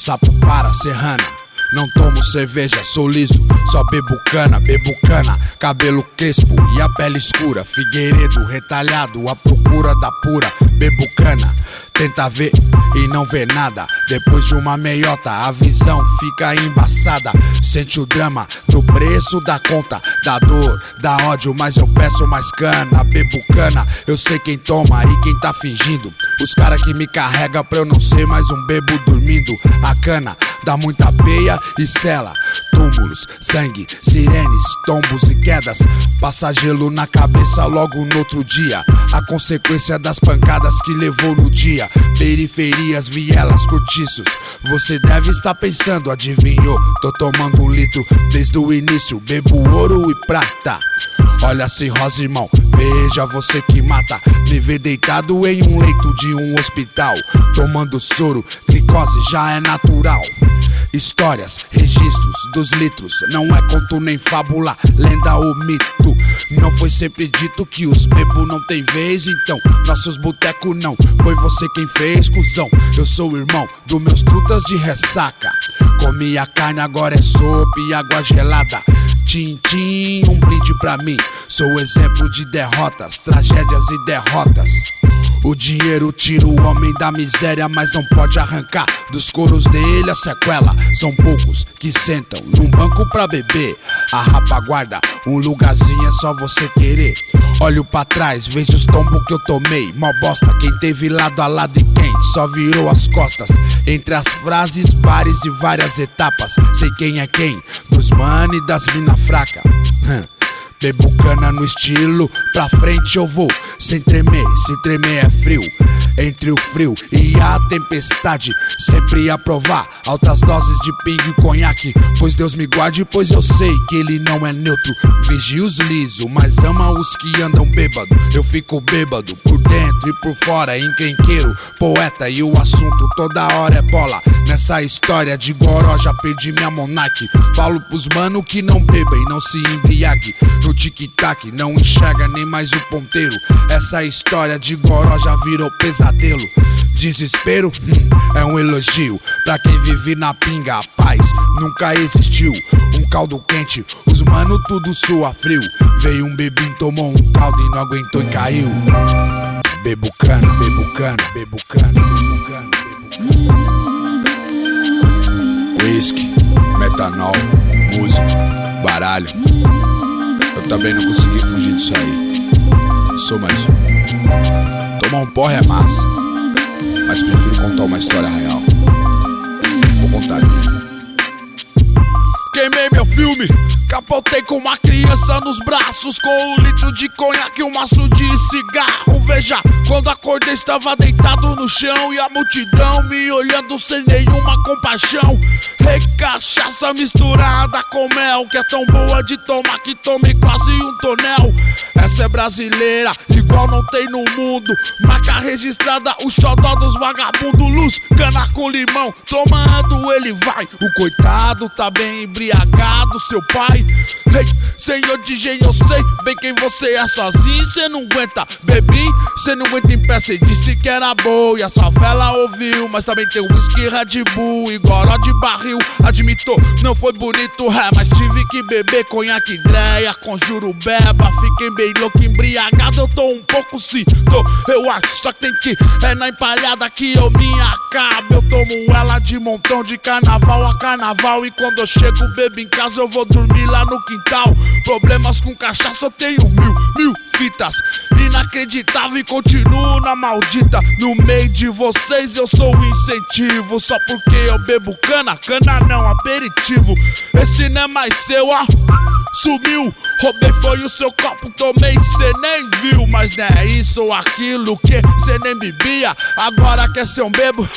sapo para, serrana. Não tomo cerveja, sou liso, só bebo cana, cabelo crespo e a pele escura. Figueiredo retalhado, à procura da pura, bebo cana. Tenta ver e não vê nada. Depois de uma meiota a visão fica embaçada. Sente o drama do preço da conta, da dor, da ódio, mas eu peço mais cana. Bebo cana, eu sei quem toma e quem tá fingindo. Os cara que me carrega pra eu não ser mais um bebo dormindo. A cana dá muita peia e sela túmulos, sangue, sirenes, tombos e quedas. Passa gelo na cabeça logo no outro dia. A consequência das pancadas que levou no dia. Periferias, vielas, cortiços. Você deve estar pensando, adivinhou? Tô tomando 1 litro desde o início. Bebo ouro e prata. Olha a cirrose, irmão, veja você que mata. Me vê deitado em um leito de um hospital, tomando soro, glicose já é natural. Histórias, registros dos litros, não é conto nem fábula, lenda ou mito. Não foi sempre dito que os bebo não tem vez, então nossos boteco não foi você quem fez, cuzão. Eu sou o irmão dos meus trutas de ressaca. Comi a carne, agora é sopa e água gelada. Tintim, um brinde pra mim. Sou exemplo de derrotas, tragédias e derrotas. O dinheiro tira o homem da miséria, mas não pode arrancar dos coros dele a sequela. São poucos que sentam num banco pra beber. A rapa guarda um lugarzinho, é só você querer. Olho pra trás, vejo os tombos que eu tomei. Mó bosta, quem teve lado a lado e quem só virou as costas. Entre as frases, bares e várias etapas. Sei quem é quem, dos mano e das mina fraca. Bebo cana no estilo, pra frente eu vou, sem tremer, se tremer é frio. Entre o frio e a tempestade, sempre a provar altas doses de pingue e conhaque. Pois Deus me guarde, pois eu sei que ele não é neutro. Vigia os liso, mas ama os que andam bêbado. Eu fico bêbado, por dentro e por fora, encrenqueiro, poeta e o assunto toda hora é bola. Nessa história de goró já perdi minha monarque. Falo pros mano que não beba e não se embriague. No tic-tac não enxerga nem mais o ponteiro. Essa história de goró já virou pesadelo. Desespero, é um elogio pra quem vive na pinga. A paz nunca existiu. Um caldo quente, os mano tudo sua frio. Veio um bebinho, tomou um caldo e não aguentou e caiu. Bebo cana, bebo cana, bebo cana, bebo cana, bebo cana. Whisky, metanol, música, baralho. Eu também não consegui fugir disso aí. Sou mais um. Tomar um porre é massa, mas prefiro contar uma história real. Vou contar mesmo. Queimei meu filme, capotei com uma criança nos braços, com 1 litro de conhaque e um maço de cigarro. Veja, quando acordei estava deitado no chão e a multidão me olhando sem nenhuma compaixão. Cachaça misturada com mel, que é tão boa de tomar que tomei quase 1 tonel. Essa é brasileira, igual não tem no mundo. Marca registrada, o xodó dos vagabundos. Luz, cana com limão, tomando ele vai. O coitado tá bem embriagado, seu pai. Hey, senhor DJ, eu sei bem quem você é. Sozinho cê não aguenta, bebi, cê não aguenta em pé. Cê disse que era boa e a favela ouviu, mas também tem whisky, Red Bull e goró de barril. Admitou, não foi bonito, mas tive que beber conhaque, dreia, conjuro beba. Fiquei bem louco, embriagado, eu tô um pouco sim, eu acho, só que tem que é na empalhada que eu me acabo. Eu tomo ela de montão, de carnaval a carnaval. E quando eu chego, bebo em casa, eu vou dormir lá no quintal. Problemas com cachaça eu tenho mil fitas. Inacreditável e continuo na maldita. No meio de vocês eu sou o incentivo. Só porque eu bebo cana, cana não, aperitivo. Esse não é mais seu, ó, sumiu. Roubei foi o seu copo, tomei, cê nem viu. Mas não é isso ou aquilo que cê nem bebia. Agora quer ser um bebo,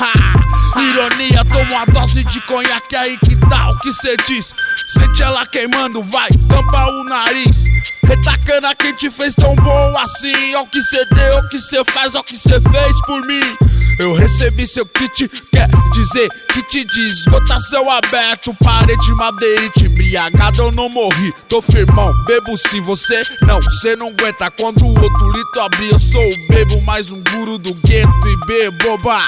ironia, toma uma dose de conhaque aí, que tal que cê diz? Sente ela queimando, vai, tampa o nariz. Retacana quem te fez tão bom assim. Ó o que cê deu, o que cê faz, ó o que cê fez por mim. Eu recebi seu kit, quer dizer kit de esgotação aberto. Parede madeirite, embriagado eu não morri. Tô firmão, bebo sim, você não, cê não aguenta. Quando o outro litro abrir eu sou o bebo, mais um guru do gueto e beboba.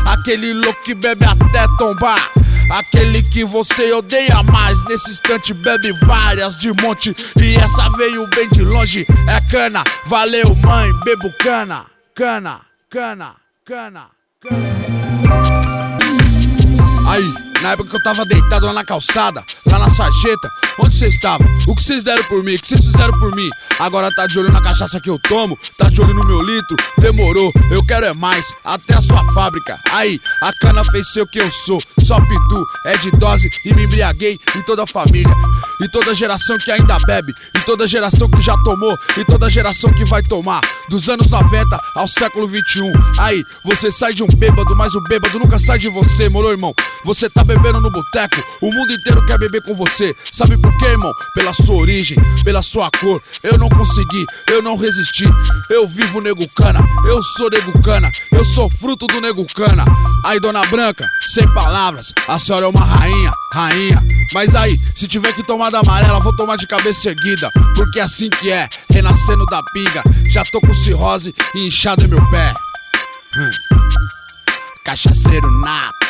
Aquele louco que bebe até tombar. aquele que você odeia mais. Nesse instante bebe várias de monte, e essa veio bem de longe. É cana, valeu mãe, bebo cana. Cana, cana, cana, cana. Aí, na época que eu tava deitado lá na calçada, lá na sarjeta, onde vocês estavam? O que vocês deram por mim? O que vocês fizeram por mim? Agora tá de olho na cachaça que eu tomo, tá de olho no meu litro, demorou, eu quero é mais, até a sua fábrica. Aí, a cana fez ser o que eu sou, só pitu, é de dose e me embriaguei em toda a família. E toda geração que ainda bebe, e toda geração que já tomou, e toda geração que vai tomar, dos anos 90 ao século 21. Aí, você sai de um bêbado, mas o bêbado nunca sai de você, moro, irmão? Você tá bebendo no boteco, o mundo inteiro quer beber com você. Sabe por quê, irmão? Pela sua origem, pela sua cor. Eu não consegui, eu não resisti. Eu vivo nego cana, eu sou nego cana, eu sou fruto do nego cana. Aí, dona Branca, sem palavras, a senhora é uma rainha, rainha. Mas aí, se tiver que tomar da amarela, vou tomar de cabeça erguida, porque é assim que é, renascendo da pinga. Já tô com cirrose e inchado em meu pé. Cachaceiro nato.